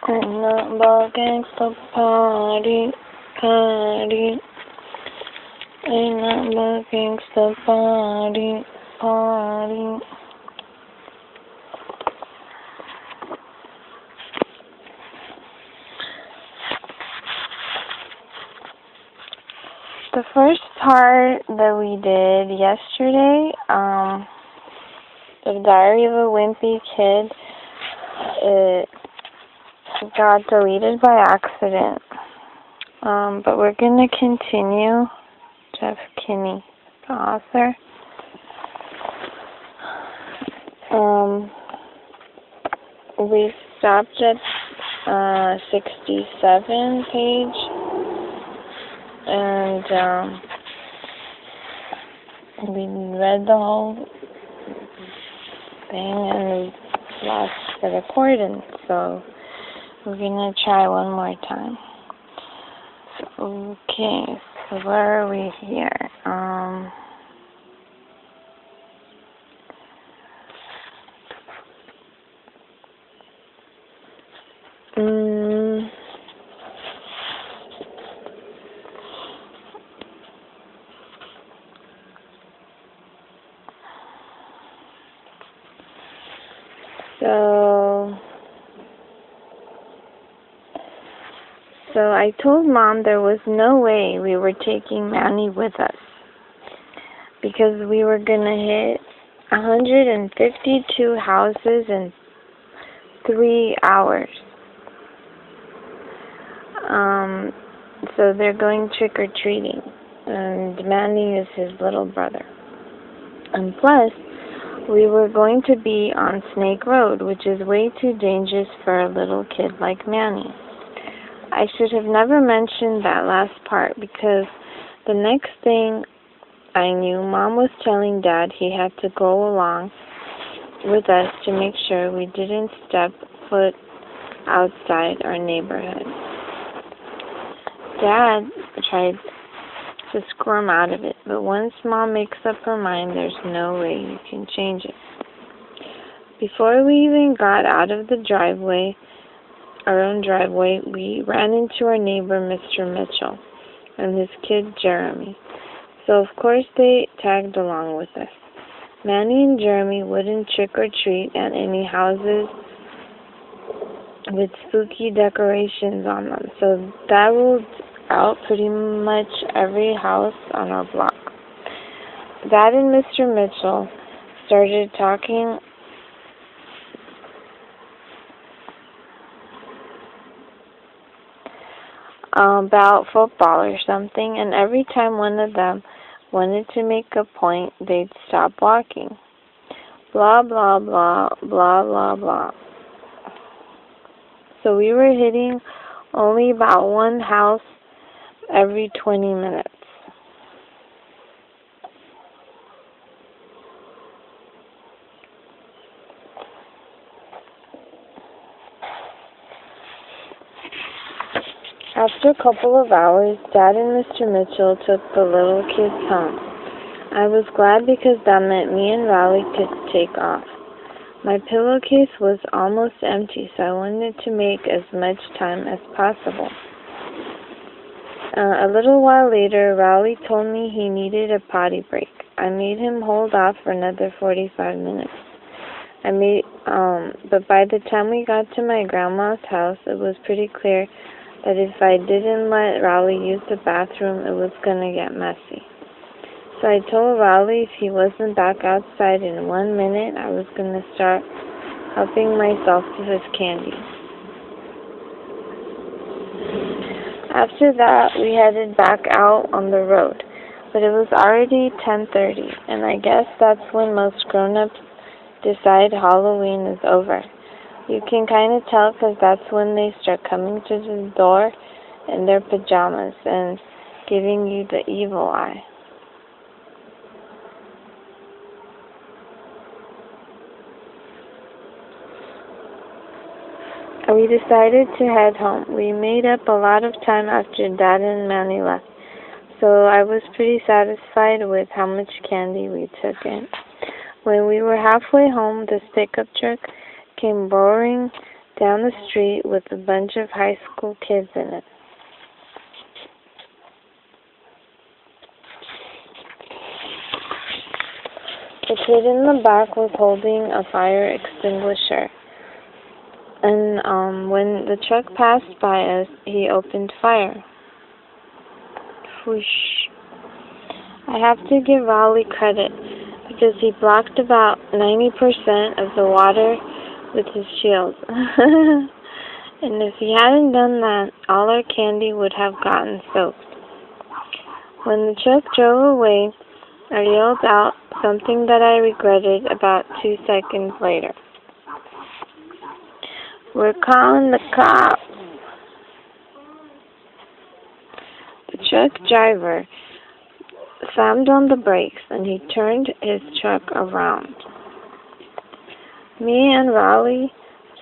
Ain't nothing but gangsta party, party. Ain't nothing but gangsta party, party. The first part that we did yesterday, the Diary of a Wimpy Kid, it got deleted by accident. But we're going to continue. Jeff Kinney, the author. We stopped at 67 page, and we read the whole thing and we lost the recording, so we're gonna try one more time. Okay, so where are we here? So I told Mom there was no way we were taking Manny with us because we were going to hit 152 houses in 3 hours. So they're going trick-or-treating, and Manny is his little brother. And plus, we were going to be on Snake Road, which is way too dangerous for a little kid like Manny. I should have never mentioned that last part because the next thing I knew, Mom was telling Dad he had to go along with us to make sure we didn't step foot outside our neighborhood. Dad tried to squirm out of it, but once Mom makes up her mind, there's no way you can change it. Before we even got out of the driveway, our own driveway, we ran into our neighbor, Mr. Mitchell, and his kid, Jeremy. So, of course, they tagged along with us. Manny and Jeremy wouldn't trick-or-treat at any houses with spooky decorations on them, so that ruled out pretty much every house on our block. Dad and Mr. Mitchell started talking about football or something, and every time one of them wanted to make a point, they'd stop walking. Blah, blah, blah, blah, blah, blah. So we were hitting only about one house every 20 minutes. After a couple of hours, Dad and Mr. Mitchell took the little kids home. I was glad because that meant me and Riley could take off. My pillowcase was almost empty, so I wanted to make as much time as possible. A little while later, Riley told me he needed a potty break. I made him hold off for another 45 minutes. But by the time we got to my grandma's house, it was pretty clear that if I didn't let Riley use the bathroom, it was going to get messy. So I told Riley if he wasn't back outside in 1 minute, I was going to start helping myself to his candy. After that, we headed back out on the road, but it was already 10:30, and I guess that's when most grown-ups decide Halloween is over. You can kind of tell because that's when they start coming to the door in their pajamas and giving you the evil eye. We decided to head home. We made up a lot of time after Dad and Manny left, so I was pretty satisfied with how much candy we took in. When we were halfway home, this pickup truck came roaring down the street with a bunch of high school kids in it. The kid in the back was holding a fire extinguisher. And when the truck passed by us, he opened fire. Whoosh. I have to give Raleigh credit because he blocked about 90% of the water with his shield. And if he hadn't done that, all our candy would have gotten soaked. When the truck drove away, I yelled out something that I regretted about 2 seconds later. We're calling the cops. The truck driver slammed on the brakes and he turned his truck around. Me and Raleigh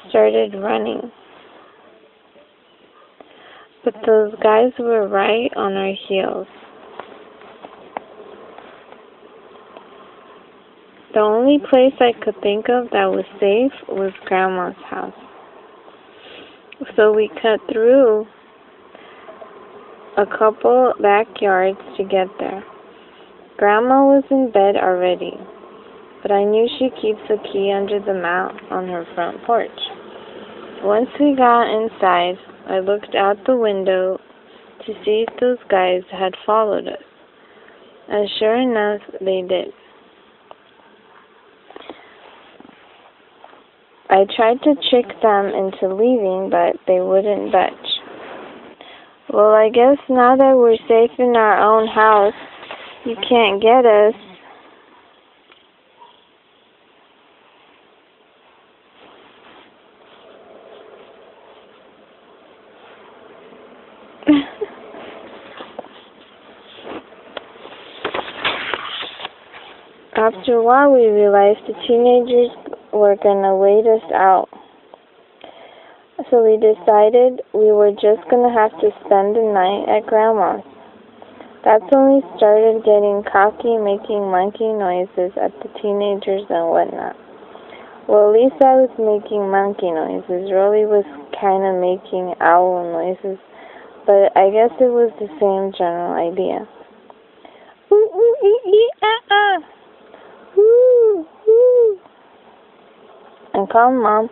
started running. But those guys were right on our heels. The only place I could think of that was safe was Grandma's house. So we cut through a couple backyards to get there. Grandma was in bed already, but I knew she keeps a key under the mat on her front porch. Once we got inside, I looked out the window to see if those guys had followed us. And sure enough, they did. I tried to trick them into leaving, but they wouldn't budge. Well, I guess now that we're safe in our own house, you can't get us. After a while, we realized the teenagers were gonna wait us out. So we decided we were just gonna have to spend the night at Grandma's. That's when we started getting cocky, making monkey noises at the teenagers and whatnot. Well, at least I was making monkey noises. Rolly was kind of making owl noises, but I guess it was the same general idea. Ooh, ooh, ee, ee, ah, ah. Woo, woo. And called Mom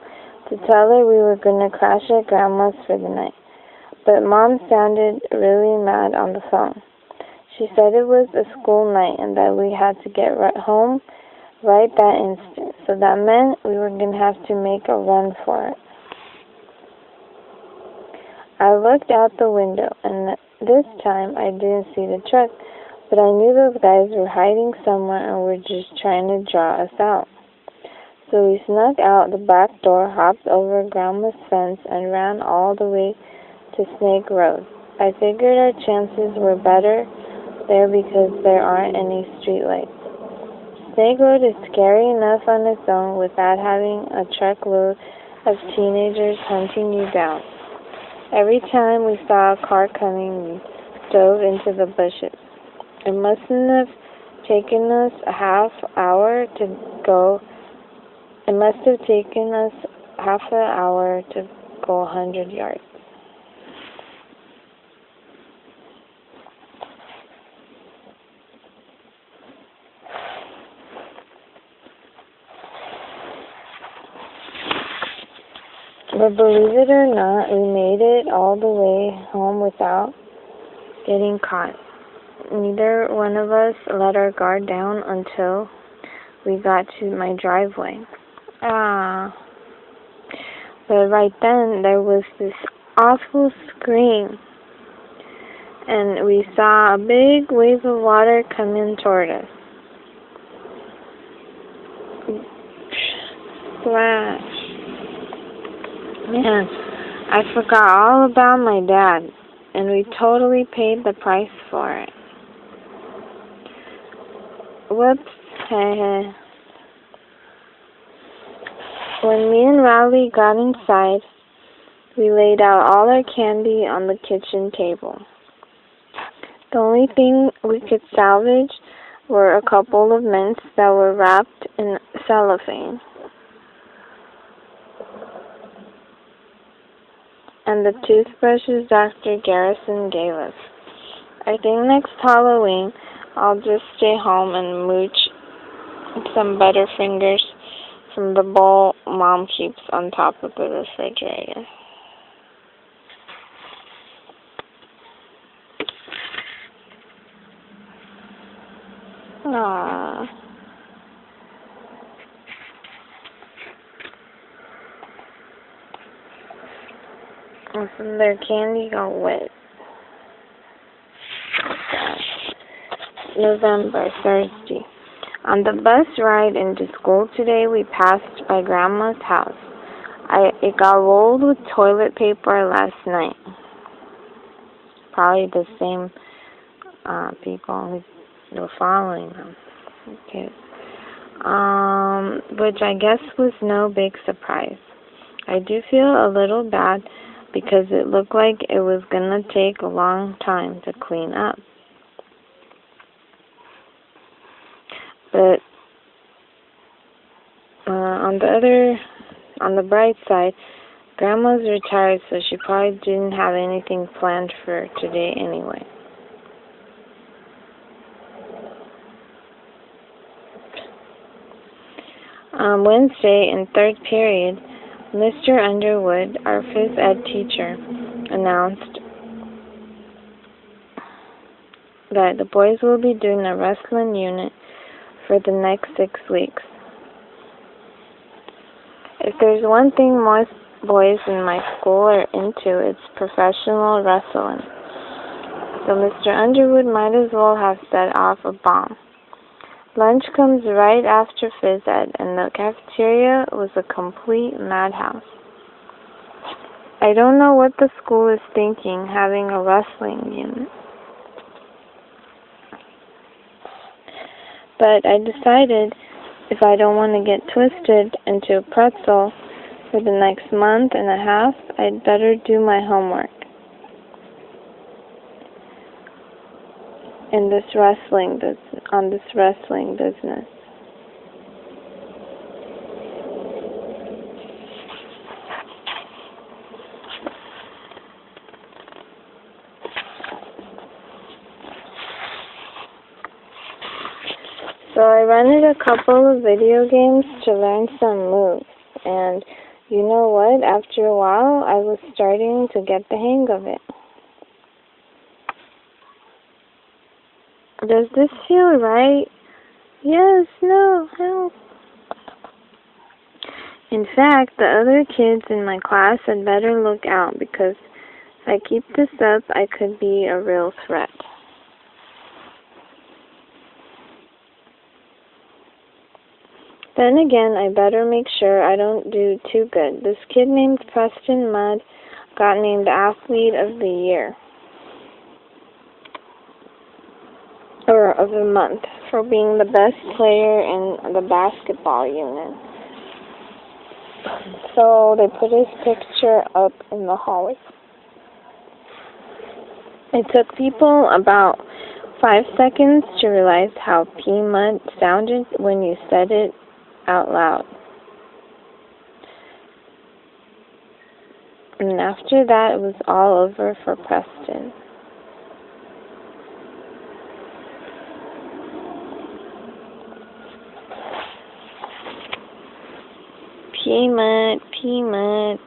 to tell her we were going to crash at Grandma's for the night. But Mom sounded really mad on the phone. She said it was a school night and that we had to get home right that instant. So that meant we were going to have to make a run for it. I looked out the window, and this time I didn't see the truck, but I knew those guys were hiding somewhere and were just trying to draw us out. So we snuck out the back door, hopped over Grandma's fence, and ran all the way to Snake Road. I figured our chances were better there because there aren't any streetlights. Snake Road is scary enough on its own without having a truckload of teenagers hunting you down. Every time we saw a car coming, we dove into the bushes. It mustn't have taken us a half hour to go. It must have taken us half an hour to go 100 yards. But believe it or not, we made it all the way home without getting caught. Neither one of us let our guard down until we got to my driveway. But right then, there was this awful scream. And we saw a big wave of water coming toward us. Splash. Man, I forgot all about my dad, and we totally paid the price for it. Whoops. When me and Raleigh got inside, we laid out all our candy on the kitchen table. The only thing we could salvage were a couple of mints that were wrapped in cellophane. and the toothbrushes Dr. Garrison gave us. I think next Halloween I'll just stay home and mooch some Butterfingers from the bowl Mom keeps on top of the refrigerator. Aww. Listen, their candy got wet. November, Thursday. On the bus ride into school today, we passed by Grandma's house. It got rolled with toilet paper last night. Probably the same people who were following them. Okay. Which I guess was no big surprise. I do feel a little bad because it looked like it was gonna take a long time to clean up. But on the bright side, Grandma's retired, so she probably didn't have anything planned for today anyway. Wednesday, in third period, Mr. Underwood, our phys ed teacher, announced that the boys will be doing a wrestling unit for the next 6 weeks. If there's one thing most boys in my school are into, it's professional wrestling. So Mr. Underwood might as well have set off a bomb. Lunch comes right after phys ed, and the cafeteria was a complete madhouse. I don't know what the school is thinking, having a wrestling unit. But I decided if I don't want to get twisted into a pretzel for the next month and a half, I'd better do my homework on this wrestling business. So I rented a couple of video games to learn some moves, and you know what? After a while, I was starting to get the hang of it. Does this feel right? Yes, no, help. In fact, the other kids in my class had better look out, because if I keep this up, I could be a real threat. Then again, I better make sure I don't do too good. This kid named Preston Mudd got named Athlete of the Year, or of the month, for being the best player in the basketball unit. So they put his picture up in the hallway. It took people about 5 seconds to realize how P-Mud sounded when you said it out loud. And after that, it was all over for Preston. P-Mud, P-Mud.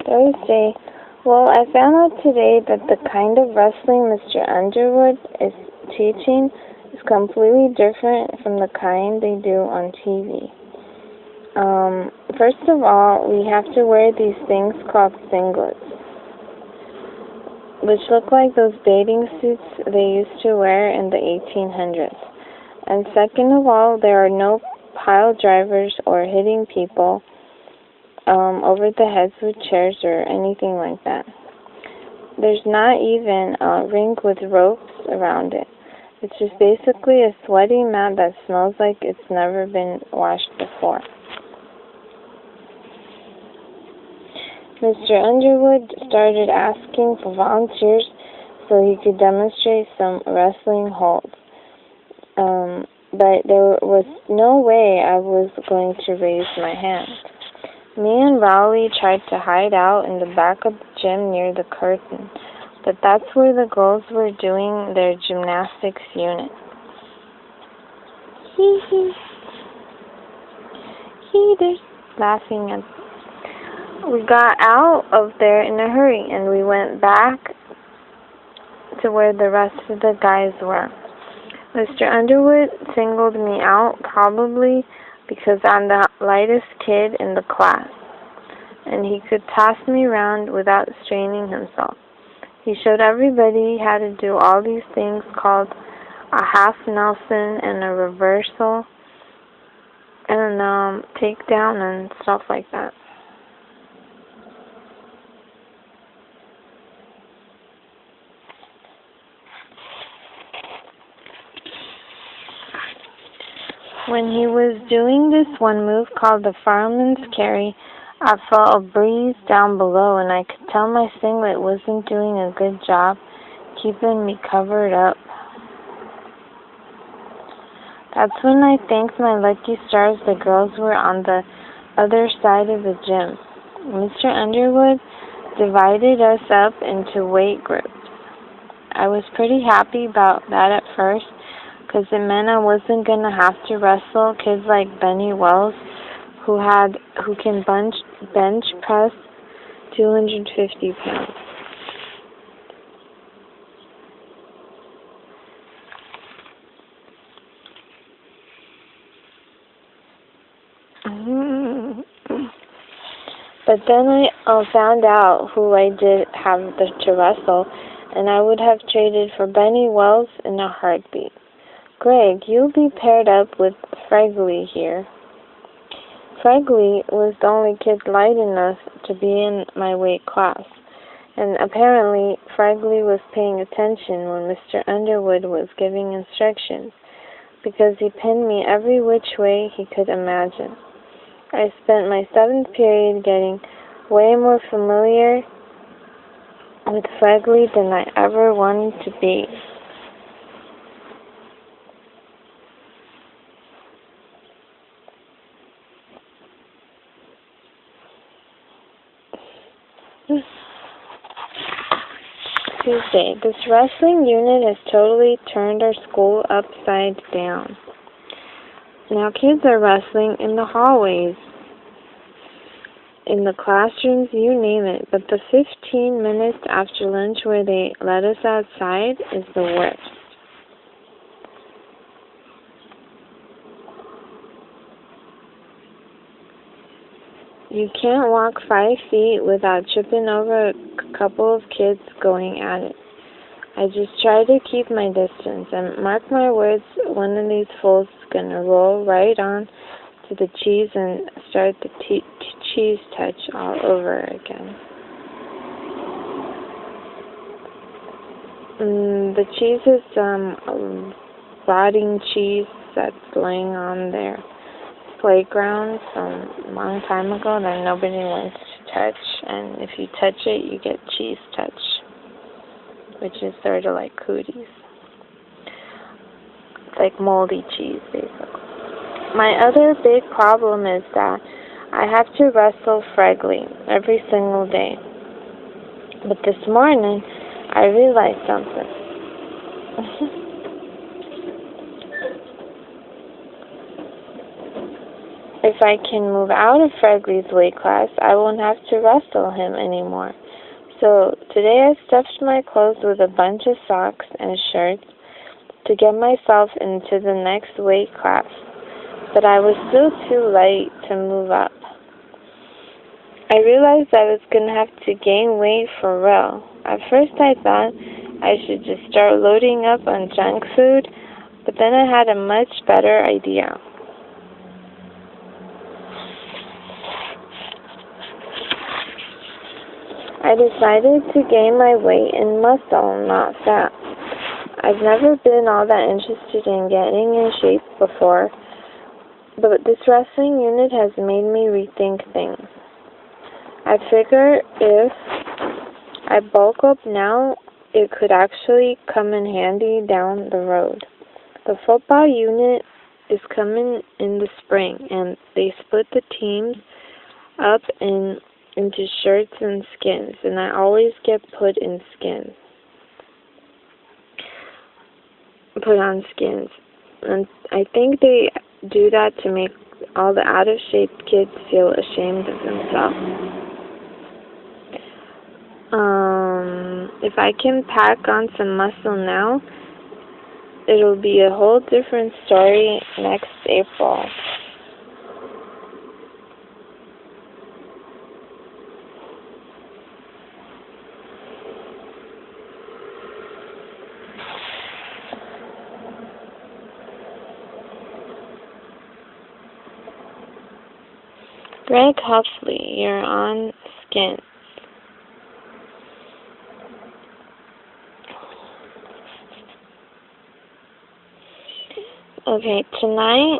Thursday. Well, I found out today that the kind of wrestling Mr. Underwood is teaching is completely different from the kind they do on TV. First of all, we have to wear these things called singlets, which look like those bathing suits they used to wear in the 1800s. And second of all, there are no pile drivers or hitting people over the heads with chairs or anything like that. There's not even a ring with ropes around it. which is basically a sweaty mat that smells like it's never been washed before. Mr. Underwood started asking for volunteers so he could demonstrate some wrestling holds. But there was no way I was going to raise my hand. Me and Rowley tried to hide out in the back of the gym near the curtain, but that's where the girls were doing their gymnastics unit. Hee hee. They're laughing at. We got out of there in a hurry, and we went back to where the rest of the guys were. Mr. Underwood singled me out, probably because I'm the lightest kid in the class, and he could toss me around without straining himself. He showed everybody how to do all these things called a half Nelson and a reversal and takedown and stuff like that. When he was doing this one move called the fireman's carry, I felt a breeze down below, and I could tell my singlet wasn't doing a good job keeping me covered up. That's when I thanked my lucky stars the girls were on the other side of the gym. Mr. Underwood divided us up into weight groups. I was pretty happy about that at first, because it meant I wasn't going to have to wrestle kids like Benny Wells, who can bench press 250 pounds. But then I found out who I did have to wrestle, and I would have traded for Benny Wells in a heartbeat. Greg, you'll be paired up with Fregley here. Fregley was the only kid light enough to be in my weight class, and apparently Fregley was paying attention when Mr. Underwood was giving instructions, because he pinned me every which way he could imagine. I spent my 7th period getting way more familiar with Fregley than I ever wanted to be. Tuesday. This wrestling unit has totally turned our school upside down. Now kids are wrestling in the hallways, in the classrooms, you name it, but the 15 minutes after lunch where they let us outside is the worst. You can't walk 5 feet without tripping over a couple of kids going at it. I just try to keep my distance, and mark my words, one of these fools is going to roll right on to the cheese and start the cheese touch all over again. The cheese is rotting cheese that's laying on their playground from a long time ago that nobody wants to touch, and if you touch it, you get cheese touch, which is sort of like cooties. It's like moldy cheese, basically. My other big problem is that I have to wrestle Fregley every single day. But this morning, I realized something. If I can move out of Fregley's weight class, I won't have to wrestle him anymore. So today I stuffed my clothes with a bunch of socks and shirts to get myself into the next weight class. But I was still too light to move up. I realized I was going to have to gain weight for real. At first I thought I should just start loading up on junk food, but then I had a much better idea. I decided to gain my weight in muscle, not fat. I've never been all that interested in getting in shape before, but this wrestling unit has made me rethink things. I figure if I bulk up now, it could actually come in handy down the road. The football unit is coming in the spring, and they split the teams up into shirts and skins, and I always get put on skins. And I think they do that to make all the out-of-shape kids feel ashamed of themselves. If I can pack on some muscle now, it'll be a whole different story next April. Greg Huffley, you're on skin. Okay, tonight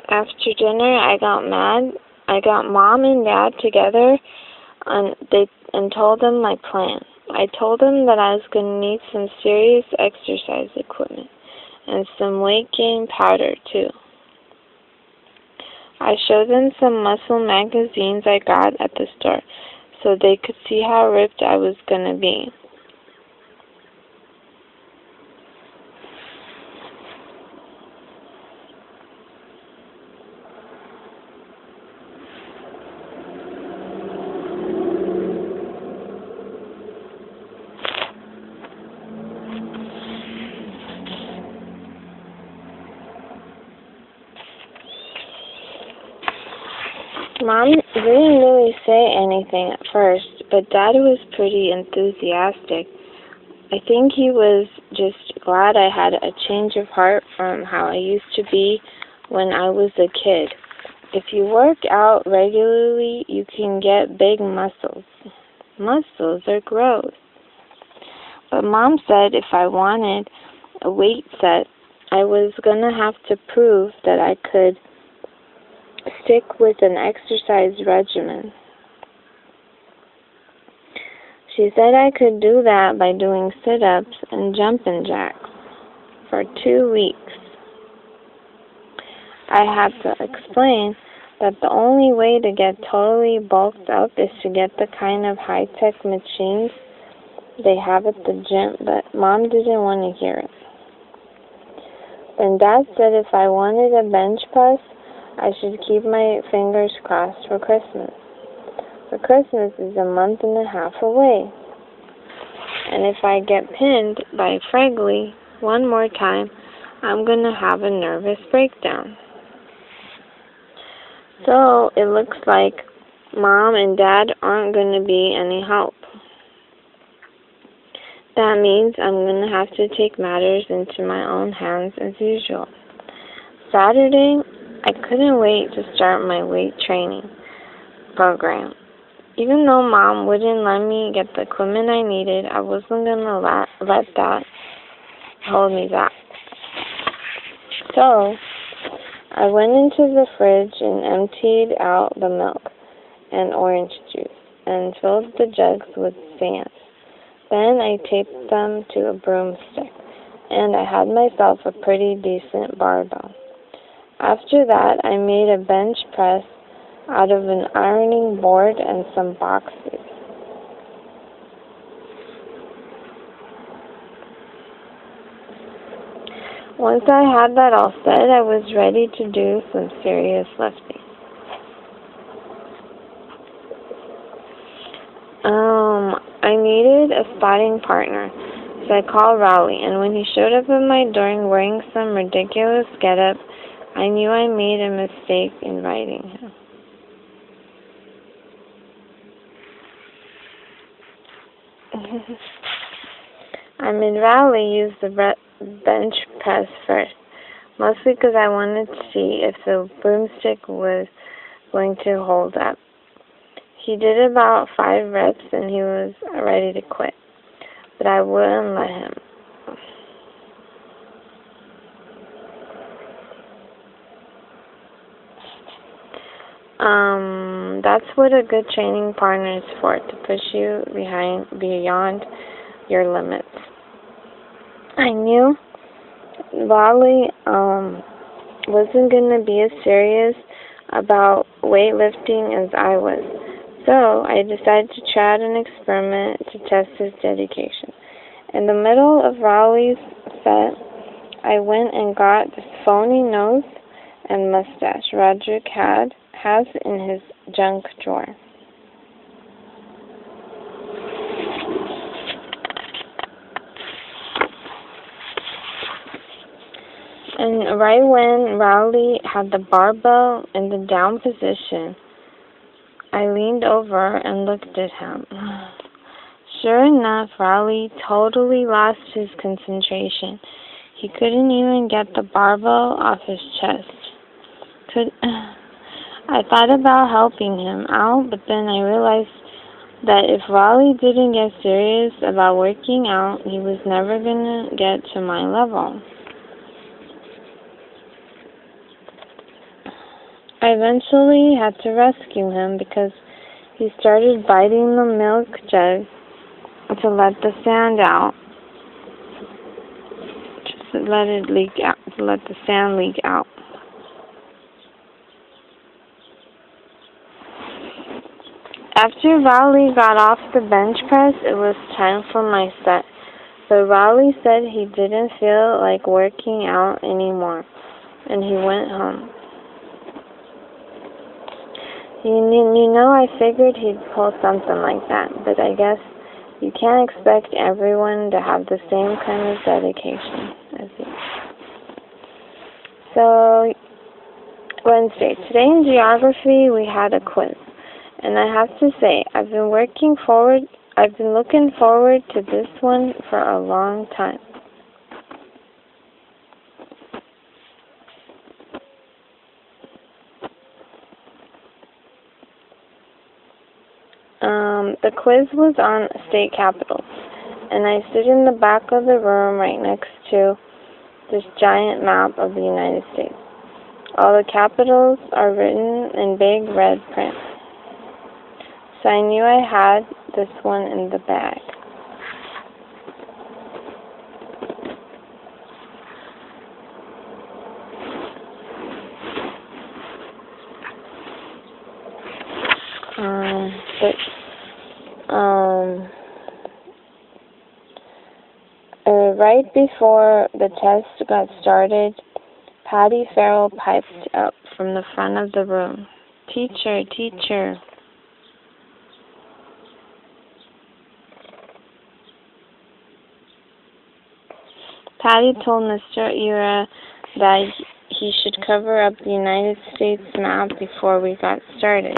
after dinner I got mad. I got Mom and Dad together and told them my plan. I told them that I was going to need some serious exercise equipment and some weight gain powder too. I showed them some muscle magazines I got at the store so they could see how ripped I was going to be. Mom didn't really say anything at first, but Dad was pretty enthusiastic. I think he was just glad I had a change of heart from how I used to be when I was a kid. If you work out regularly, you can get big muscles. Muscles are gross. But Mom said if I wanted a weight set, I was going to have to prove that I could stick with an exercise regimen. She said I could do that by doing sit-ups and jumping jacks for 2 weeks. I had to explain that the only way to get totally bulked up is to get the kind of high-tech machines they have at the gym, but Mom didn't want to hear it. Then Dad said if I wanted a bench press, I should keep my fingers crossed for Christmas. For Christmas is a month and a half away. And if I get pinned by Fregley one more time, I'm going to have a nervous breakdown. So it looks like Mom and Dad aren't going to be any help. That means I'm going to have to take matters into my own hands as usual. Saturday, I couldn't wait to start my weight training program. Even though Mom wouldn't let me get the equipment I needed, I wasn't going to let that hold me back. So, I went into the fridge and emptied out the milk and orange juice and filled the jugs with sand. Then I taped them to a broomstick, and I had myself a pretty decent barbell. After that, I made a bench press out of an ironing board and some boxes. Once I had that all set, I was ready to do some serious lifting. I needed a spotting partner, so I called Rowley, and when he showed up at my door wearing some ridiculous getup, I knew I made a mistake inviting him. I made Rowley use the bench press first, mostly because I wanted to see if the broomstick was going to hold up. He did about 5 reps and he was ready to quit, but I wouldn't let him. That's what a good training partner is for, to push you beyond your limits. I knew Lolly wasn't going to be as serious about weightlifting as I was, so I decided to try out an experiment to test his dedication. In the middle of Raleigh's set, I went and got this phony nose and mustache Roderick has in his junk drawer. And right when Rowley had the barbell in the down position, I leaned over and looked at him. Sure enough, Rowley totally lost his concentration. He couldn't even get the barbell off his chest. I thought about helping him out, but then I realized that if Raleigh didn't get serious about working out, he was never going to get to my level. I eventually had to rescue him because he started biting the milk jug to let the sand out. Just to let it leak out, to let the sand leak out. After Raleigh got off the bench press, it was time for my set. But Raleigh said he didn't feel like working out anymore, and he went home. You know, I figured he'd pull something like that, but I guess you can't expect everyone to have the same kind of dedication as you. So, Wednesday. Today in geography, we had a quiz. And I have to say, I've been looking forward to this one for a long time. The quiz was on state capitals, and I stood in the back of the room right next to this giant map of the United States. All the capitals are written in big red print. So I knew I had this one in the bag. Right before the test got started, Patty Farrell piped up from the front of the room. "Teacher, teacher." Patty told Mr. Ira that he should cover up the United States map before we got started.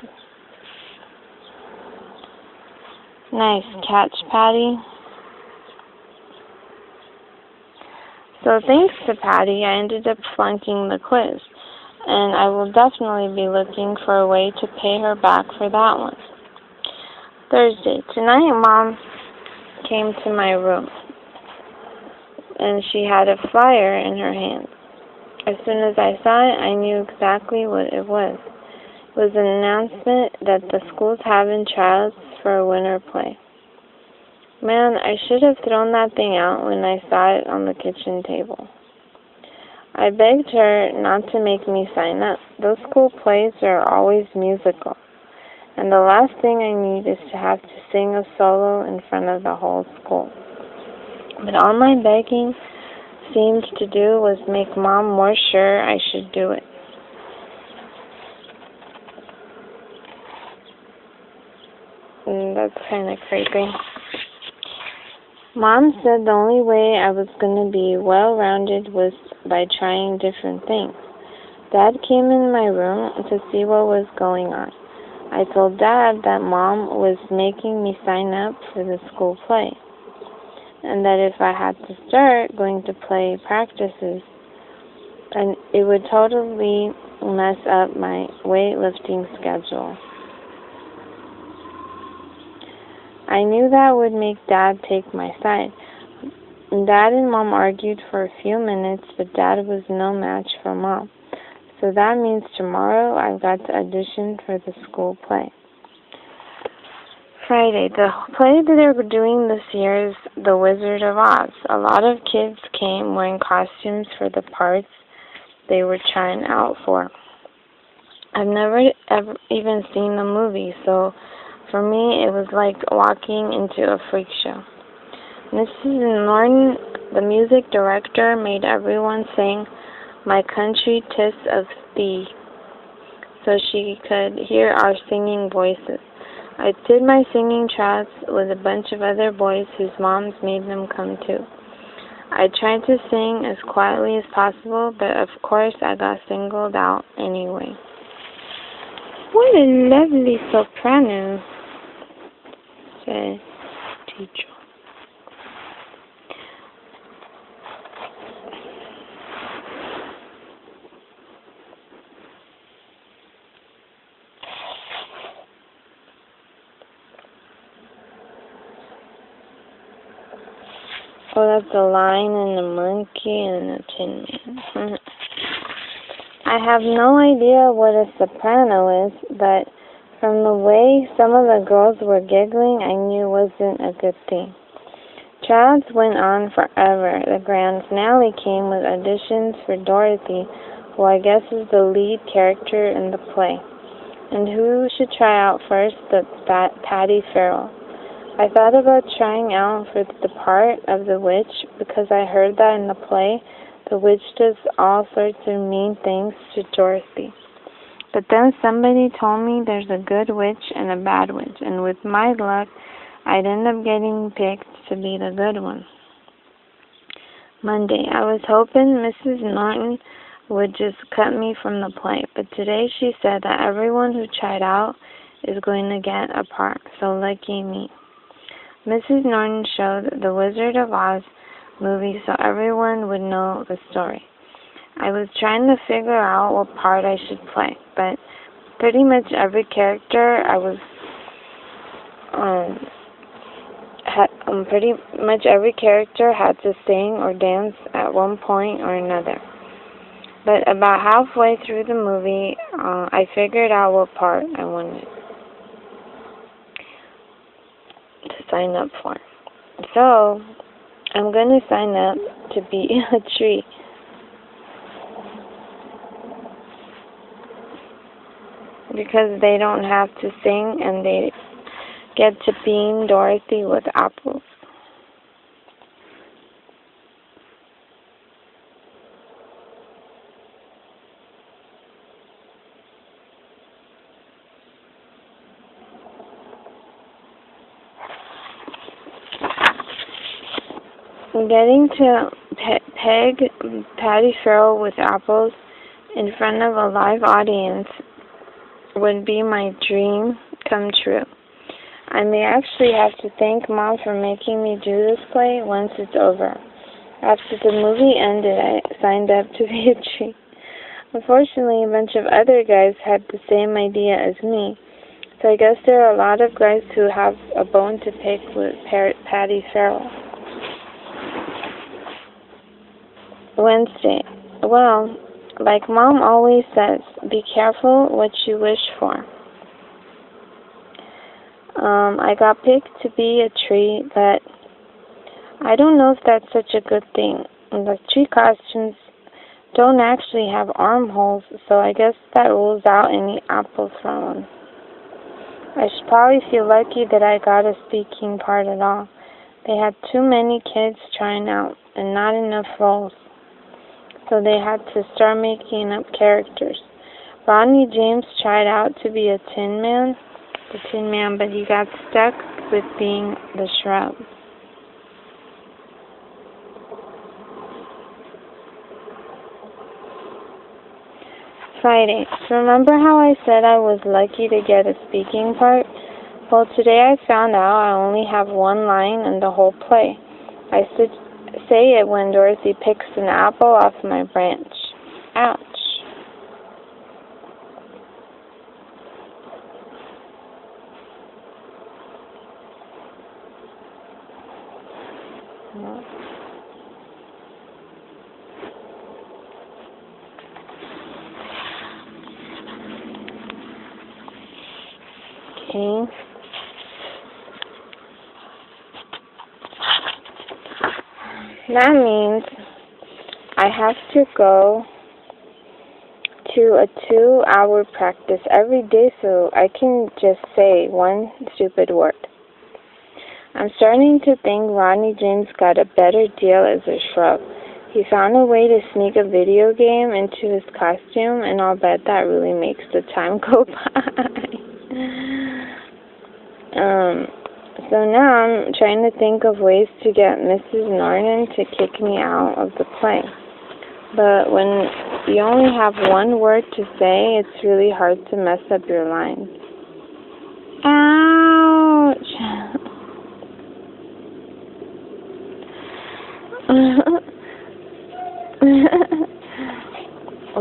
Nice catch, Patty. So thanks to Patty, I ended up flunking the quiz, and I will definitely be looking for a way to pay her back for that one. Thursday. Tonight, Mom came to my room, and she had a flyer in her hand. As soon as I saw it, I knew exactly what it was. It was an announcement that the school's having trials for a winter play. Man, I should have thrown that thing out when I saw it on the kitchen table. I begged her not to make me sign up. Those school plays are always musical, and the last thing I need is to have to sing a solo in front of the whole school. But all my begging seemed to do was make Mom more sure I should do it. And that's kind of creepy. Mom said the only way I was going to be well-rounded was by trying different things. Dad came in my room to see what was going on. I told Dad that Mom was making me sign up for the school play, and that if I had to start going to play practices, and it would totally mess up my weightlifting schedule. I knew that would make Dad take my side. Dad and Mom argued for a few minutes, but Dad was no match for Mom. So that means tomorrow I've got to audition for the school play. Friday. The play that they're doing this year is The Wizard of Oz. A lot of kids came wearing costumes for the parts they were trying out for. I've never ever even seen the movie, so for me it was like walking into a freak show. Mrs. Norton, the music director, made everyone sing My Country 'Tis of Thee so she could hear our singing voices. I did my singing tryouts with a bunch of other boys whose moms made them come too. I tried to sing as quietly as possible, but of course I got singled out anyway. What a lovely soprano, said teacher. Oh, that's a lion and a monkey and a tin man. I have no idea what a soprano is, but from the way some of the girls were giggling, I knew it wasn't a good thing. Tryouts went on forever. The grand finale came with auditions for Dorothy, who I guess is the lead character in the play. And who should try out first but Patty Farrell. I thought about trying out for the part of the witch because I heard that in the play, the witch does all sorts of mean things to Dorothy. But then somebody told me there's a good witch and a bad witch, and with my luck, I'd end up getting picked to be the good one. Monday, I was hoping Mrs. Norton would just cut me from the play, but today she said that everyone who tried out is going to get a part, so lucky me. Mrs. Norton showed The Wizard of Oz movie so everyone would know the story. I was trying to figure out what part I should play, but pretty much every character had to sing or dance at one point or another. But about halfway through the movie, I figured out what part I wanted to sign up for. So, I'm going to sign up to be a tree. Because they don't have to sing and they get to beam Dorothy with apples. Getting to peg Patty Farrell with apples in front of a live audience would be my dream come true. I may actually have to thank Mom for making me do this play once it's over. After the movie ended, I signed up to be a tree. Unfortunately, a bunch of other guys had the same idea as me, so I guess there are a lot of guys who have a bone to pick with Patty Farrell. Wednesday. Well, like Mom always says, be careful what you wish for. I got picked to be a tree, but I don't know if that's such a good thing. The tree costumes don't actually have armholes, so I guess that rules out any apples from them. I should probably feel lucky that I got a speaking part at all. They had too many kids trying out and not enough roles, so they had to start making up characters. Rodney James tried out to be the Tin Man, but he got stuck with being the shrub. Friday. Remember how I said I was lucky to get a speaking part? Well, today I found out I only have one line in the whole play. I say it when Dorothy picks an apple off my branch. Ouch. Okay. That means I have to go to a 2-hour practice every day so I can just say one stupid word. I'm starting to think Ronnie James got a better deal as a shrub. He found a way to sneak a video game into his costume, and I'll bet that really makes the time go by. So now I'm trying to think of ways to get Mrs. Norton to kick me out of the play. But when you only have one word to say, it's really hard to mess up your lines. Ouch!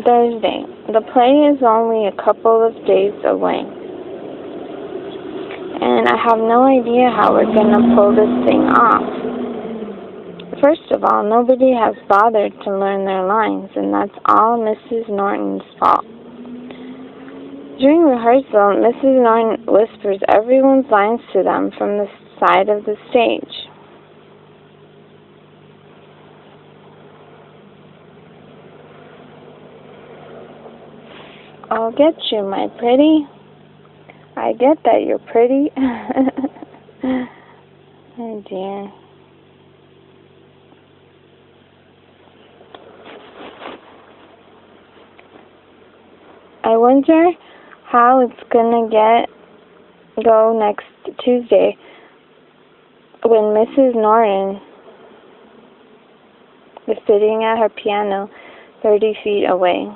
Thursday. The play is only a couple of days away. And I have no idea how we're going to pull this thing off. First of all, nobody has bothered to learn their lines, and that's all Mrs. Norton's fault. During rehearsal, Mrs. Norton whispers everyone's lines to them from the side of the stage. I'll get you, my pretty. I get that you're pretty. Oh, dear. I wonder how it's gonna go next Tuesday when Mrs. Norton is sitting at her piano 30 feet away.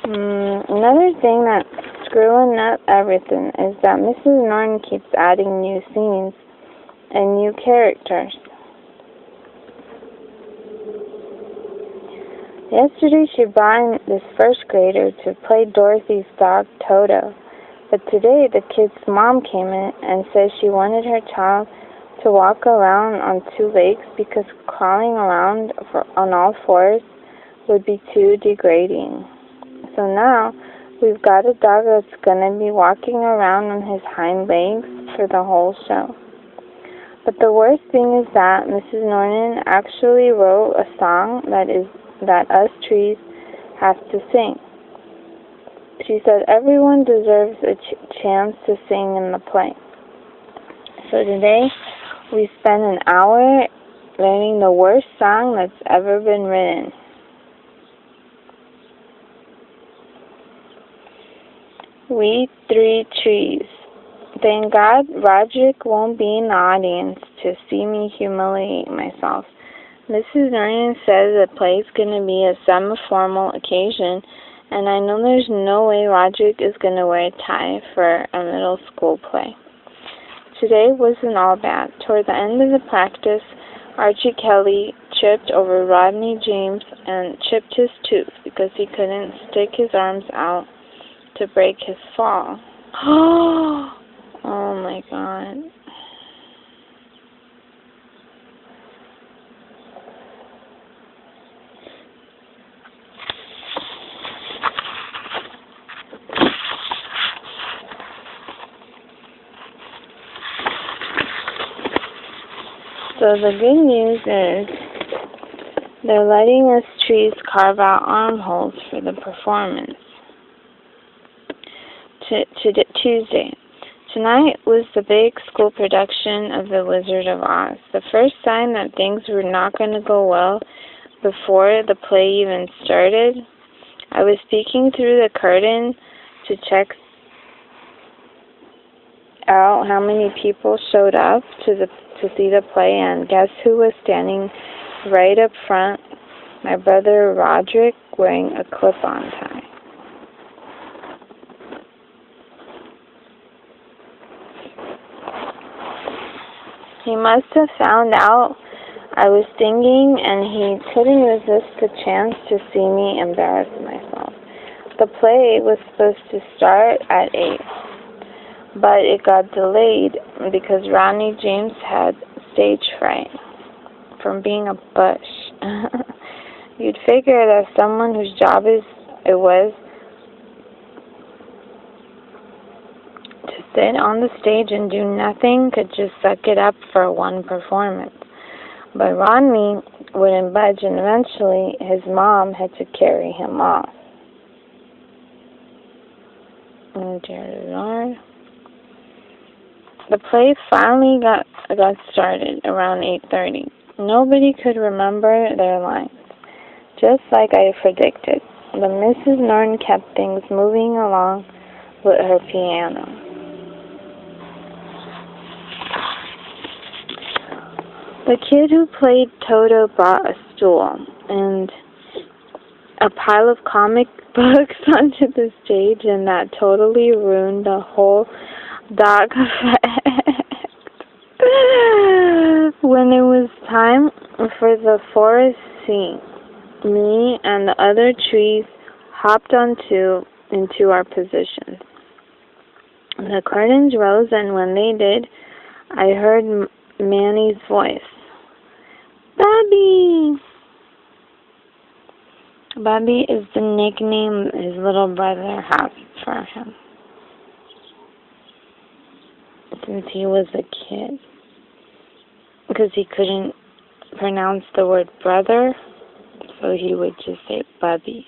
Another thing that's screwing up everything is that Mrs. Norton keeps adding new scenes and new characters. Yesterday she brought in this first grader to play Dorothy's dog Toto, but today the kid's mom came in and said she wanted her child to walk around on 2 legs because crawling around on all fours would be too degrading. So now we've got a dog that's gonna be walking around on his hind legs for the whole show. But the worst thing is that Mrs. Norton actually wrote a song that us trees have to sing. She said everyone deserves a chance to sing in the play. So today we spent an hour learning the worst song that's ever been written. We 3 trees. Thank God Roderick won't be in the audience to see me humiliate myself. Mrs. Norton says the play is going to be a semi-formal occasion, and I know there's no way Roderick is going to wear a tie for a middle school play. Today wasn't all bad. Toward the end of the practice, Archie Kelly tripped over Rodney James and chipped his tooth because he couldn't stick his arms out to break his fall. Oh my God. So the good news is they're letting us trees carve out armholes for the performance. Tuesday. Tonight was the big school production of The Wizard of Oz. The first sign that things were not going to go well before the play even started. I was peeking through the curtain to check out how many people showed up to see the play, and guess who was standing right up front? My brother Roderick, wearing a clip-on tie. He must have found out I was singing, and he couldn't resist the chance to see me embarrass myself. The play was supposed to start at 8, but it got delayed because Ronnie James had stage fright from being a bush. You'd figure that someone whose job it was to sit on the stage and do nothing could just suck it up for one performance. But Rodney wouldn't budge, and eventually his mom had to carry him off. Oh dear Lord. The play finally got started around 8:30. Nobody could remember their lines, just like I predicted. But Mrs. Norton kept things moving along with her piano. The kid who played Toto brought a stool and a pile of comic books onto the stage, and that totally ruined the whole dark effect. When it was time for the forest scene, me and the other trees hopped into our positions. The curtains rose, and when they did, I heard Manny's voice. Bobby! Bobby is the nickname his little brother has for him, since he was a kid. Because he couldn't pronounce the word brother, so he would just say Bubby.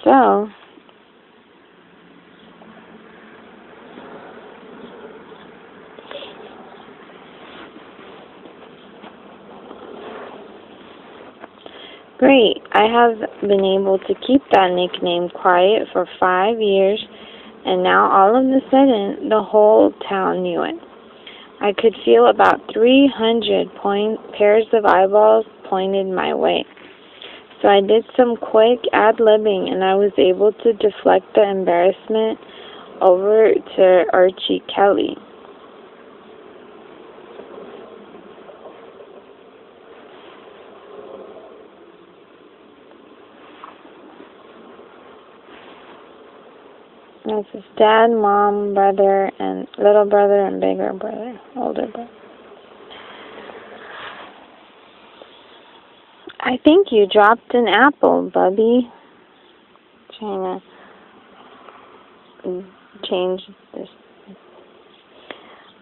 So great. I have been able to keep that nickname quiet for 5 years, and now all of a sudden the whole town knew it. I could feel about 300 pairs of eyeballs pointed my way. So I did some quick ad-libbing, and I was able to deflect the embarrassment over to Archie Kelly. That's his dad, mom, brother, and little brother, and bigger brother, older brother. I think you dropped an apple, Bubby. Trying to change this.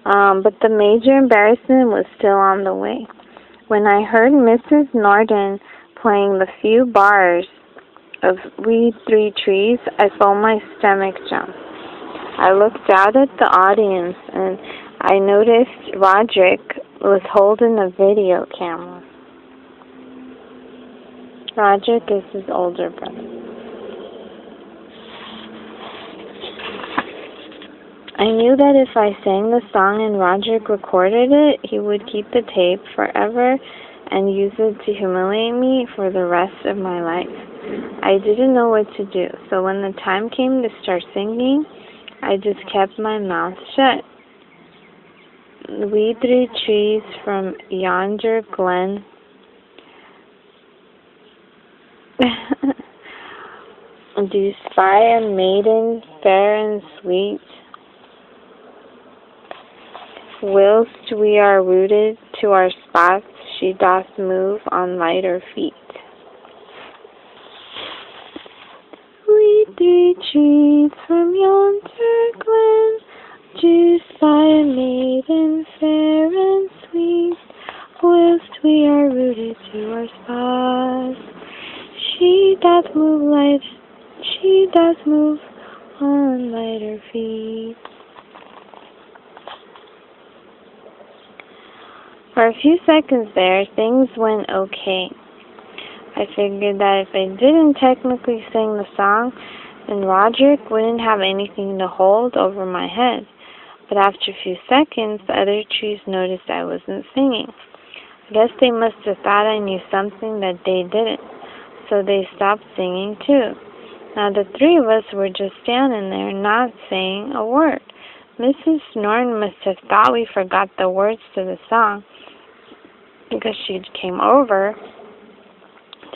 But the major embarrassment was still on the way. When I heard Mrs. Norton playing the few bars of We Three Trees, I felt my stomach jump. I looked out at the audience, and I noticed Roderick was holding a video camera. Roderick is his older brother. I knew that if I sang the song and Roderick recorded it, he would keep the tape forever and use it to humiliate me for the rest of my life. I didn't know what to do, so when the time came to start singing, I just kept my mouth shut. We three trees from yonder glen do spy a maiden fair and sweet, whilst we are rooted to our spots, she doth move on lighter feet. We three trees from yonder glen do spy a maiden fair and sweet, whilst we are rooted to our spots. She doth move on lighter feet. For a few seconds there, things went okay. I figured that if I didn't technically sing the song, then Roderick wouldn't have anything to hold over my head. But after a few seconds, the other trees noticed I wasn't singing. I guess they must have thought I knew something that they didn't, so they stopped singing too. Now the three of us were just standing there, not saying a word. Mrs. Norton must have thought we forgot the words to the song, because she came over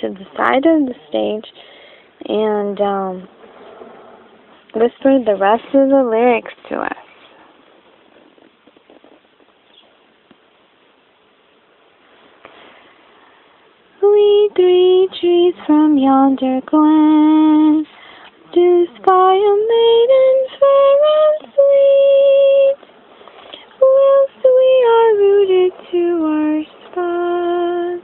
to the side of the stage and whispered the rest of the lyrics to us. from yonder glen, to spy a maiden fair and sweet, whilst we are rooted to our spot,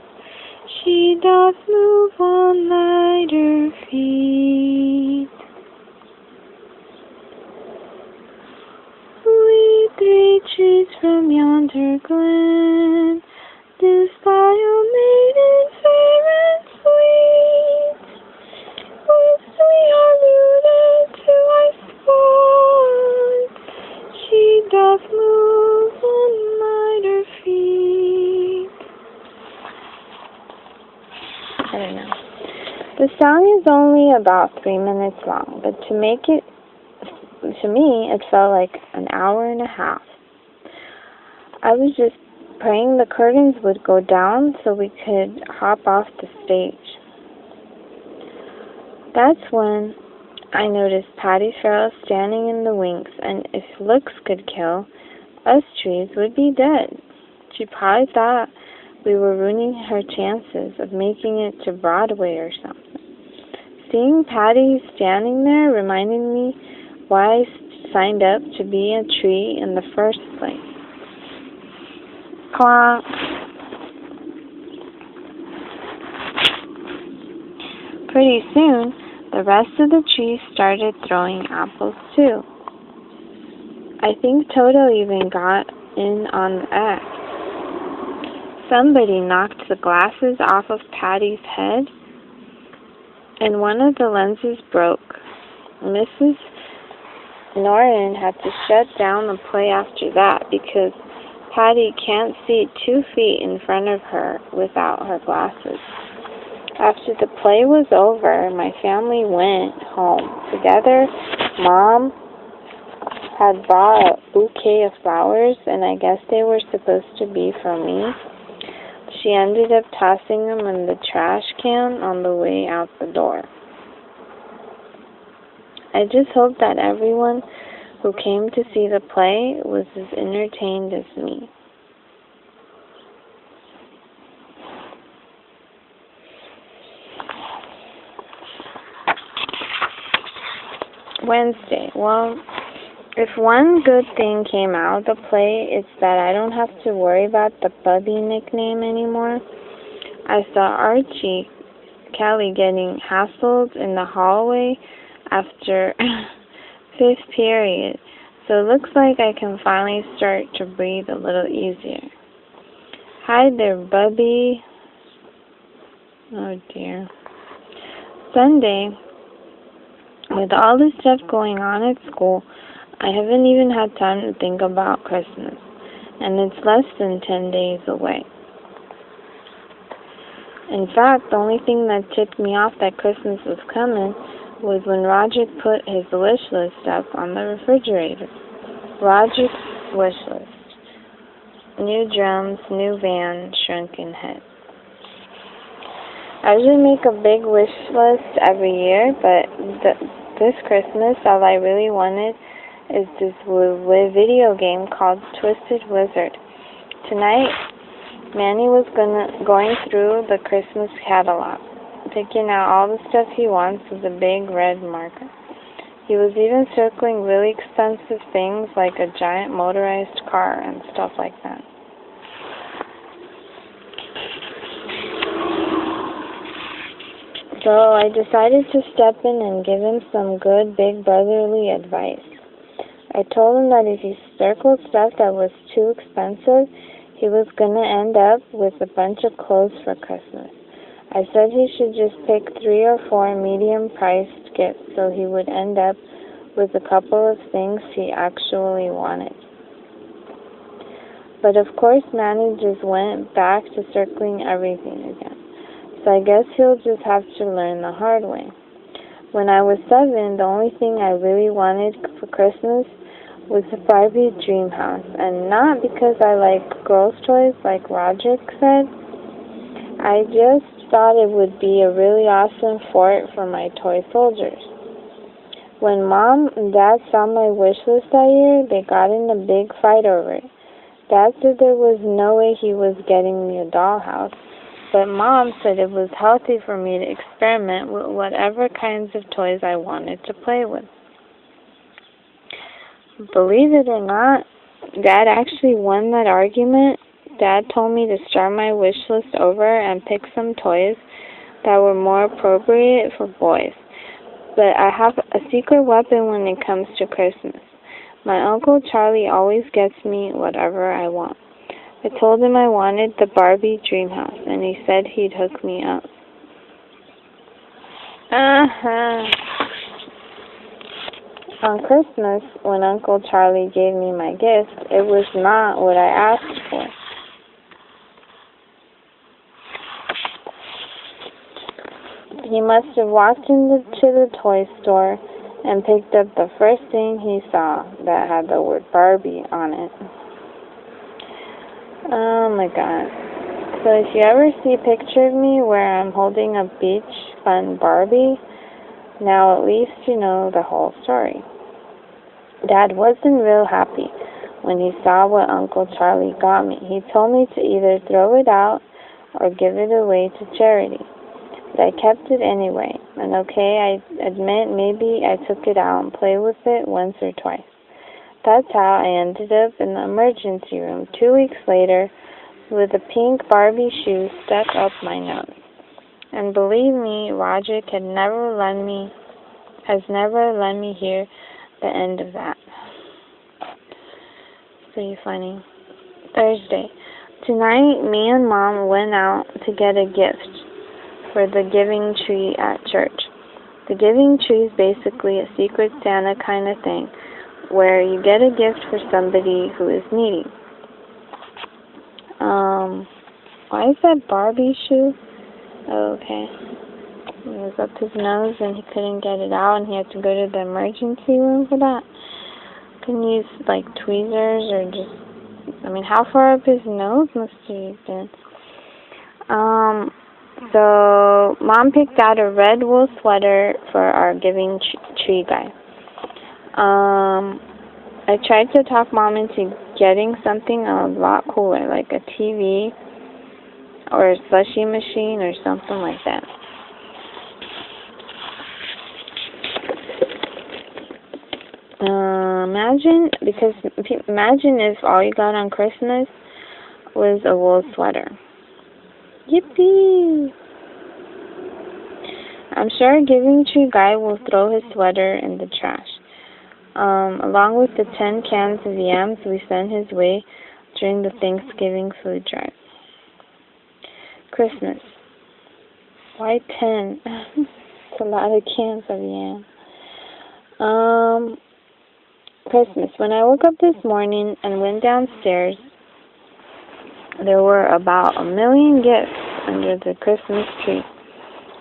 she doth move on lighter feet. We 3 trees from yonder glen, do spy a maiden fair and sweet, whilst we are rooted to our spot, she doth move on lighter feet. I don't know. The song is only about 3 minutes long, but to me, it felt like an hour and a half. I was just praying the curtains would go down so we could hop off the stage. That's when I noticed Patty Farrell standing in the wings, and if looks could kill, us trees would be dead. She probably thought we were ruining her chances of making it to Broadway or something. Seeing Patty standing there reminded me why I signed up to be a tree in the first place. Clonk. Pretty soon, the rest of the trees started throwing apples too. I think Toto even got in on the act. Somebody knocked the glasses off of Patty's head, and one of the lenses broke. Mrs. Norton had to shut down the play after that because Patty can't see 2 feet in front of her without her glasses. After the play was over, my family went home. Together, Mom had bought a bouquet of flowers, and I guess they were supposed to be for me. She ended up tossing them in the trash can on the way out the door. I just hope that everyone who came to see the play was as entertained as me. Wednesday. Well, if one good thing came out of the play, it's that I don't have to worry about the Bubby nickname anymore. I saw Archie Kelly getting hassled in the hallway after 5th period, so it looks like I can finally start to breathe a little easier. Hi there, Bubby. Oh dear. Sunday. With all this stuff going on at school, I haven't even had time to think about Christmas, and it's less than 10 days away. In fact, the only thing that tipped me off that Christmas was coming was when Roger put his wish list up on the refrigerator. Roger's wish list. New drums, new van, shrunken head. I usually make a big wish list every year, but this Christmas, all I really wanted is this video game called Twisted Wizard. Tonight, Manny was going through the Christmas catalog, picking out all the stuff he wants with a big red marker. He was even circling really expensive things like a giant motorized car and stuff like that. So I decided to step in and give him some good big brotherly advice. I told him that if he circled stuff that was too expensive, he was going to end up with a bunch of clothes for Christmas. I said he should just pick 3 or 4 medium-priced gifts so he would end up with a couple of things he actually wanted. But of course, Manny just went back to circling everything again. So I guess he'll just have to learn the hard way. When I was 7, the only thing I really wanted for Christmas was a Barbie dream house, and not because I like girls' toys like Roderick said. I just thought it would be a really awesome fort for my toy soldiers. When Mom and Dad saw my wish list that year, they got in a big fight over it. Dad said there was no way he was getting me a dollhouse, but Mom said it was healthy for me to experiment with whatever kinds of toys I wanted to play with. Believe it or not, Dad actually won that argument. Dad told me to start my wish list over and pick some toys that were more appropriate for boys. But I have a secret weapon when it comes to Christmas. My Uncle Charlie always gets me whatever I want. I told him I wanted the Barbie dream house, and he said he'd hook me up. On Christmas, when Uncle Charlie gave me my gift, it was not what I asked for. He must have walked into the toy store and picked up the first thing he saw that had the word Barbie on it. Oh my God. So if you ever see a picture of me where I'm holding a beach fun Barbie, now at least you know the whole story. Dad wasn't real happy when he saw what Uncle Charlie got me. He told me to either throw it out or give it away to charity. But I kept it anyway, and okay, I admit maybe I took it out and played with it once or twice. That's how I ended up in the emergency room 2 weeks later with a pink Barbie shoe stuck up my nose. And believe me, Roger has never let me hear the end of that. Pretty funny. Thursday. Tonight, me and Mom went out to get a gift for the giving tree at church. The giving tree is basically a secret Santa kind of thing, where you get a gift for somebody who is needy. Why is that Barbie shoe? Oh, okay. It was up his nose and he couldn't get it out and he had to go to the emergency room for that. Couldn't use, like, tweezers or just, how far up his nose must he have been? So, Mom picked out a red wool sweater for our giving tree guy. I tried to talk Mom into getting something a lot cooler, like a TV or a slushy machine or something like that. Imagine if all you got on Christmas was a wool sweater. Yippee! I'm sure Giving Tree Guy will throw his sweater in the trash, along with the 10 cans of yams we sent his way during the Thanksgiving food drive. Christmas. Why 10? It's a lot of cans of yams. Christmas. When I woke up this morning and went downstairs, there were about 1 million gifts under the Christmas tree.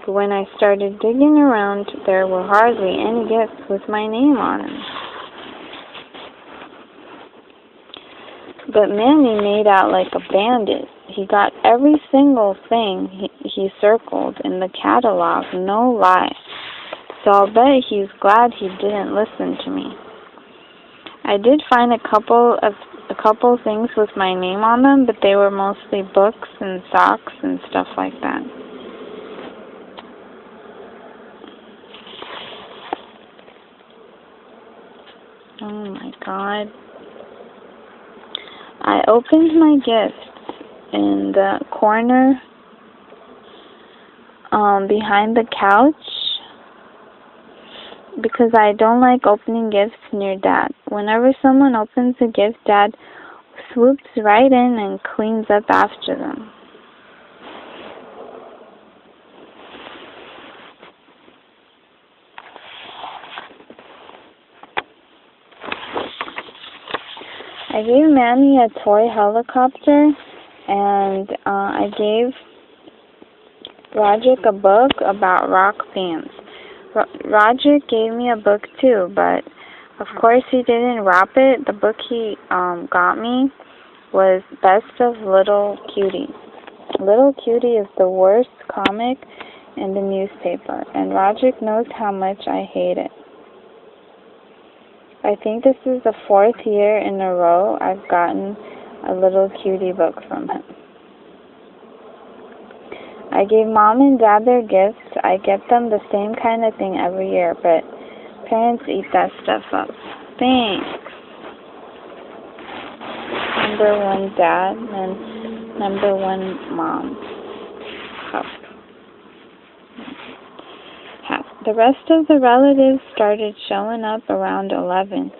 But when I started digging around, there were hardly any gifts with my name on them. But Manny made out like a bandit. He got every single thing he circled in the catalog, no lie. So I'll bet he's glad he didn't listen to me. I did find a couple things with my name on them, but they were mostly books and socks and stuff like that. Oh my God. I opened my gifts in the corner behind the couch because I don't like opening gifts near Dad. Whenever someone opens a gift, Dad swoops right in and cleans up after them. I gave Manny a toy helicopter, and I gave Roger a book about rock bands. Roger gave me a book too, but of course he didn't wrap it. The book he got me was Best of Little Cutie. Little Cutie is the worst comic in the newspaper, and Roger knows how much I hate it. I think this is the 4th year in a row I've gotten a Little Cutie book from him. I gave Mom and Dad their gifts. I get them the same kind of thing every year, but parents eat that stuff up. Thanks. Number 1 Dad and number 1 Mom. Cup. The rest of the relatives started showing up around 11,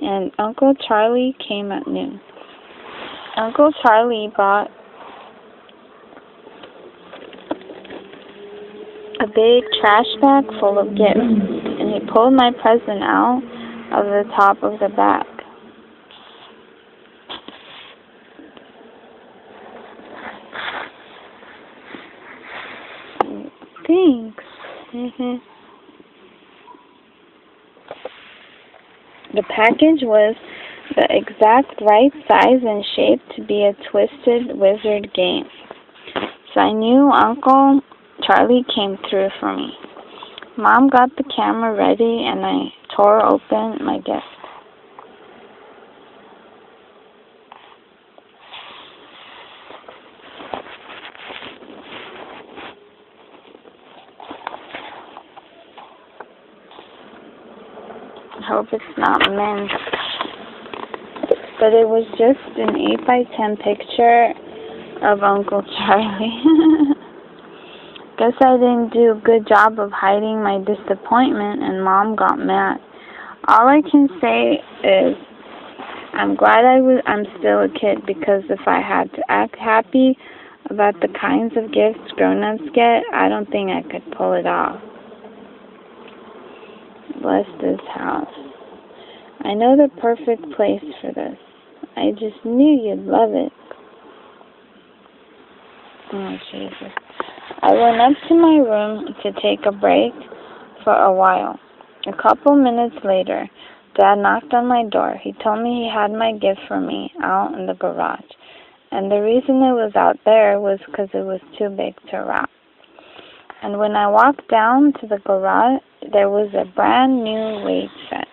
and Uncle Charlie came at noon. Uncle Charlie brought a big trash bag full of gifts, and he pulled my present out of the top of the bag. Thanks. The package was the exact right size and shape to be a Twisted Wizard game. So I knew Uncle Charlie came through for me. Mom got the camera ready and I tore open my gift. I hope it's not mint. But it was just an 8x10 picture of Uncle Charlie. Guess I didn't do a good job of hiding my disappointment and Mom got mad. All I can say is I'm glad I'm still a kid, because if I had to act happy about the kinds of gifts grown-ups get, I don't think I could pull it off. Bless this house. I know the perfect place for this. I just knew you'd love it. Oh, Jesus. I went up to my room to take a break for a while. A couple minutes later, Dad knocked on my door. He told me he had my gift for me out in the garage. And the reason it was out there was because it was too big to wrap. And when I walked down to the garage, there was a brand new weight set.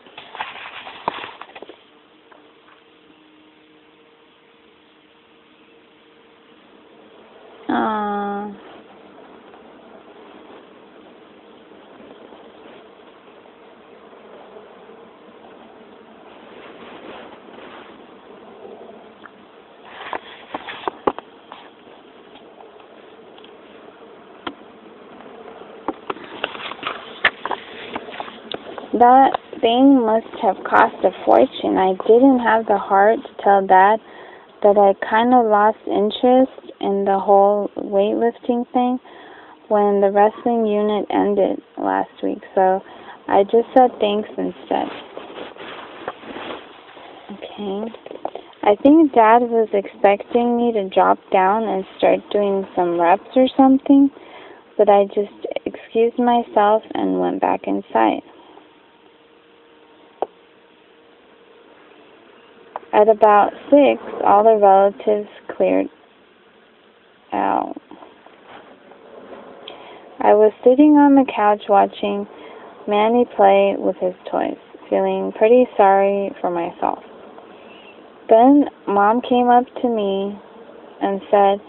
That thing must have cost a fortune. I didn't have the heart to tell Dad that I kind of lost interest in the whole weightlifting thing when the wrestling unit ended last week, so I just said thanks instead. Okay. I think Dad was expecting me to drop down and start doing some reps or something, but I just excused myself and went back inside. At about 6, all the relatives cleared out. I was sitting on the couch watching Manny play with his toys, feeling pretty sorry for myself. Then Mom came up to me and said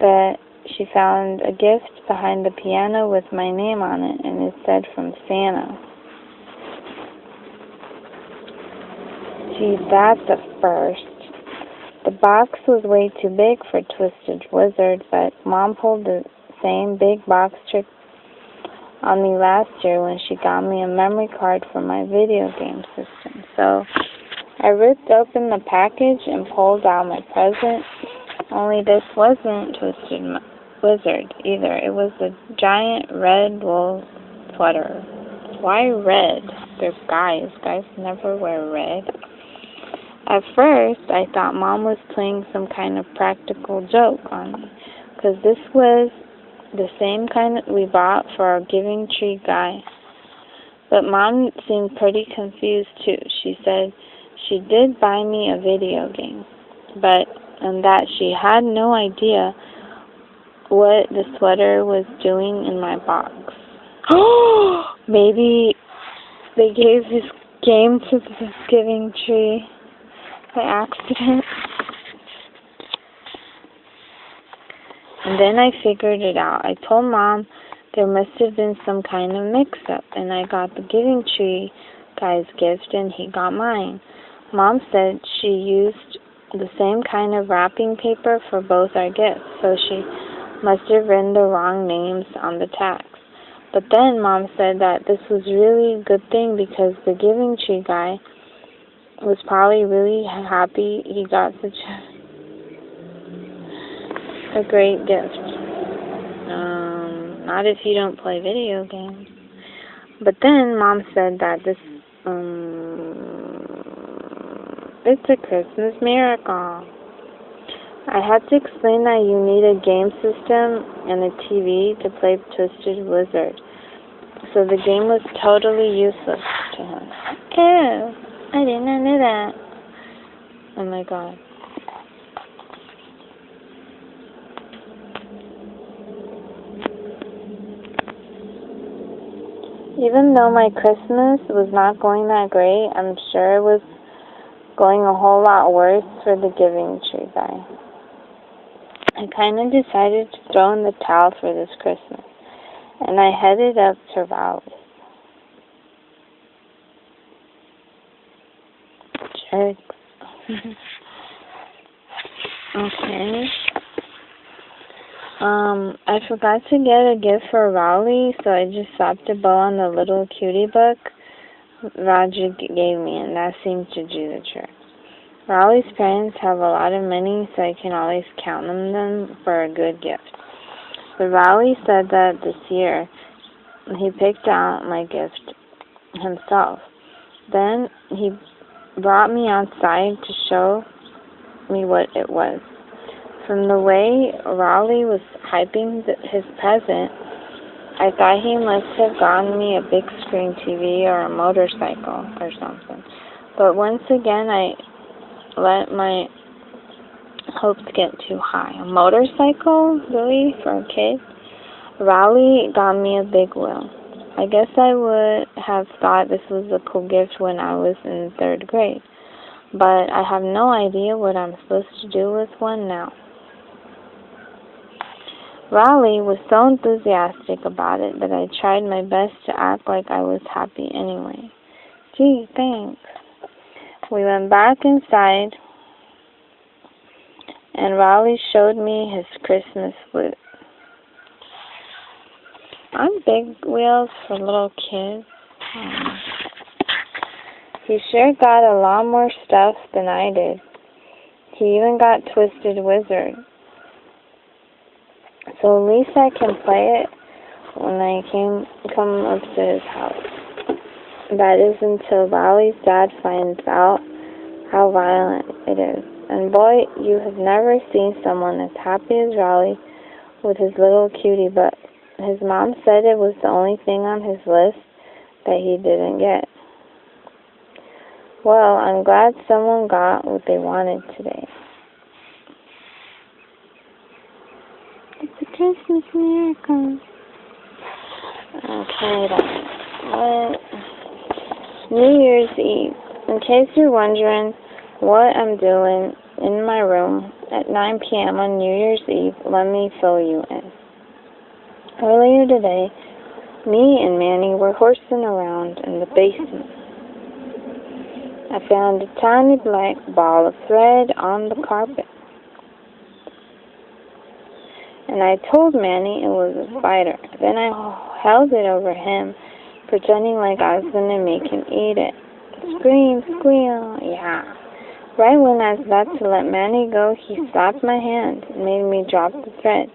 that she found a gift behind the piano with my name on it, and it said from Santa. Gee, that's a first. The box was way too big for Twisted Wizard, but Mom pulled the same big box trick on me last year when she got me a memory card for my video game system. So I ripped open the package and pulled out my present, only this wasn't Twisted Wizard either. It was a giant red wool sweater. Why red? They're guys. Guys never wear red. At first, I thought Mom was playing some kind of practical joke on me, because this was the same kind that we bought for our giving tree guy. But Mom seemed pretty confused too. She said she did buy me a video game, and that she had no idea what the sweater was doing in my box. Maybe they gave this game to the giving tree by accident. And then I figured it out. I told Mom there must have been some kind of mix-up, and I got the Giving Tree guy's gift, and he got mine. Mom said she used the same kind of wrapping paper for both our gifts, so she must have written the wrong names on the tags. But then Mom said that this was really a good thing because the Giving Tree guy was probably really happy he got such a great gift. Not if you don't play video games. But then Mom said that it's a Christmas miracle. I had to explain that you need a game system and a TV to play Twisted Wizard. So the game was totally useless to him. Ew, I did not know that. Oh my god. Even though my Christmas was not going that great, I'm sure it was going a whole lot worse for the Giving Tree guy. I kind of decided to throw in the towel for this Christmas, and I headed up to Raleigh. Jerks. Okay. I forgot to get a gift for Raleigh, so I just slapped a bow on the little cutie book Roger gave me, and that seemed to do the trick. Raleigh's parents have a lot of money, so I can always count on them for a good gift. But Raleigh said that this year he picked out my gift himself. Then he brought me outside to show me what it was. From the way Raleigh was hyping his present, I thought he must have gotten me a big screen TV or a motorcycle or something. But once again, I let my hopes get too high. A motorcycle? Really? For a kid? Raleigh got me a big wheel. I guess I would have thought this was a cool gift when I was in 3rd grade. But I have no idea what I'm supposed to do with one now. Raleigh was so enthusiastic about it that I tried my best to act like I was happy anyway. Gee, thanks. We went back inside, and Raleigh showed me his Christmas flute. Aren't big wheels for little kids? He sure got a lot more stuff than I did. He even got Twisted Wizard. So at least I can play it when I come up to his house. That is until Raleigh's dad finds out how violent it is. And boy, you have never seen someone as happy as Raleigh with his little cutie butt. His mom said it was the only thing on his list that he didn't get. Well, I'm glad someone got what they wanted today. It's a Christmas miracle. Okay, then. What? New Year's Eve. In case you're wondering what I'm doing in my room at 9 p.m. on New Year's Eve, let me fill you in. Earlier today, me and Manny were horsing around in the basement. I found a tiny black ball of thread on the carpet. And I told Manny it was a spider. Then I held it over him, pretending like I was going to make him eat it. Scream, squeal, yeah. Right when I was about to let Manny go, he slapped my hand and made me drop the thread.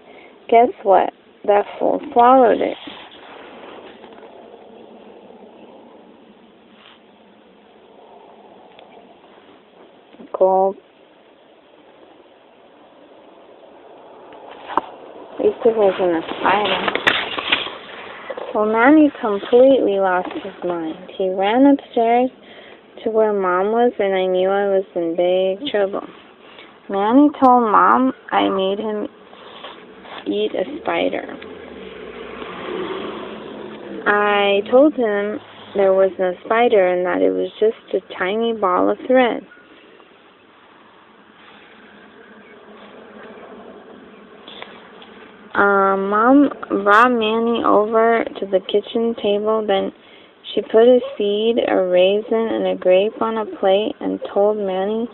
Guess what? That fool swallowed it. Cool. At least it wasn't a spider. Well, Manny completely lost his mind. He ran upstairs to where Mom was, and I knew I was in big trouble. Manny told Mom I made him eat a spider. I told him there was no spider and that it was just a tiny ball of thread. Mom brought Manny over to the kitchen table. Then she put a seed, a raisin, and a grape on a plate and told Manny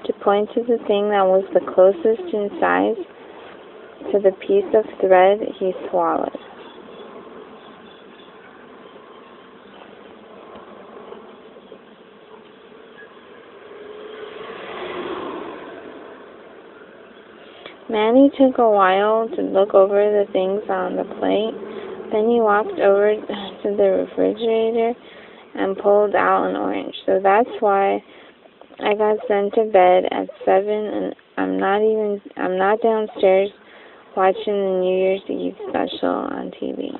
to point to the thing that was the closest in size to the piece of thread he swallowed. Manny took a while to look over the things on the plate. Then he walked over to the refrigerator and pulled out an orange. So that's why I got sent to bed at 7, and I'm not downstairs watching the New Year's Eve special on TV.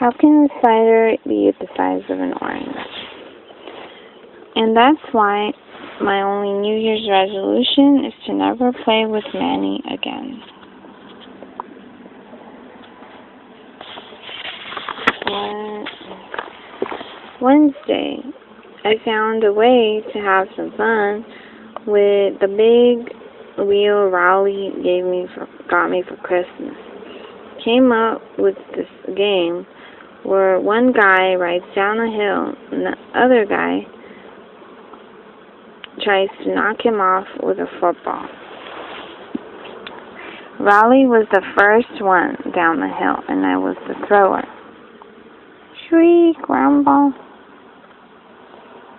How can a spider be the size of an orange? And that's why my only New Year's resolution is to never play with Manny again. Wednesday, I found a way to have some fun with the big wheel Rowley got me for Christmas. Came up with this game where one guy rides down a hill and the other guy tries to knock him off with a football. Raleigh was the first one down the hill, and I was the thrower. Shriek, Grandpa.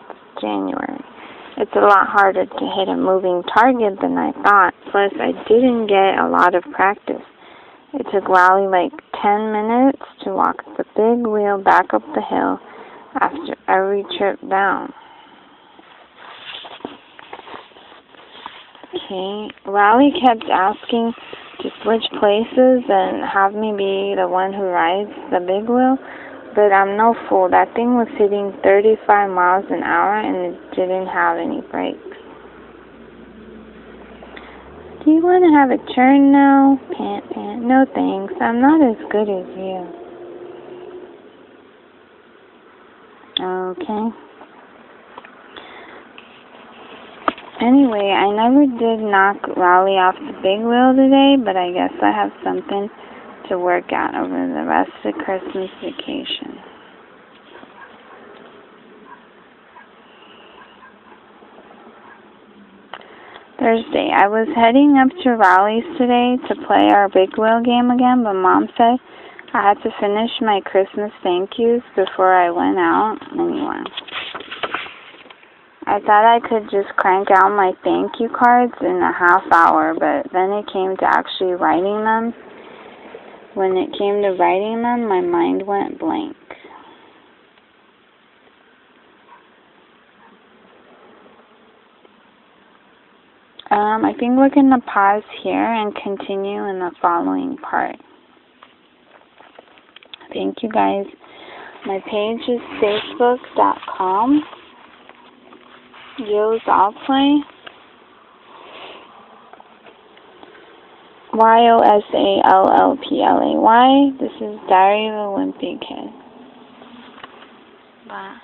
It's January. It's a lot harder to hit a moving target than I thought. Plus, I didn't get a lot of practice. It took Raleigh like 10 minutes to walk the big wheel back up the hill after every trip down. Okay, Raleigh kept asking to switch places and have me be the one who rides the big wheel, but I'm no fool. That thing was hitting 35 miles an hour and it didn't have any brakes. Do you want to have a turn now? Pant, pant. No thanks. I'm not as good as you. Okay. Anyway, I never did knock Raleigh off the big wheel today, but I guess I have something to work out over the rest of Christmas vacation. Thursday, I was heading up to Raleigh's today to play our big wheel game again, but Mom said I had to finish my Christmas thank yous before I went out anywhere. I thought I could just crank out my thank you cards in a half hour, but then it came to actually writing them. When it came to writing them, my mind went blank. I think we're going to pause here and continue in the following part. Thank you guys. My page is facebook.com. Yo's I'll Play. YOSALLPLAY. This is Diary of a Wimpy Kid. Bye.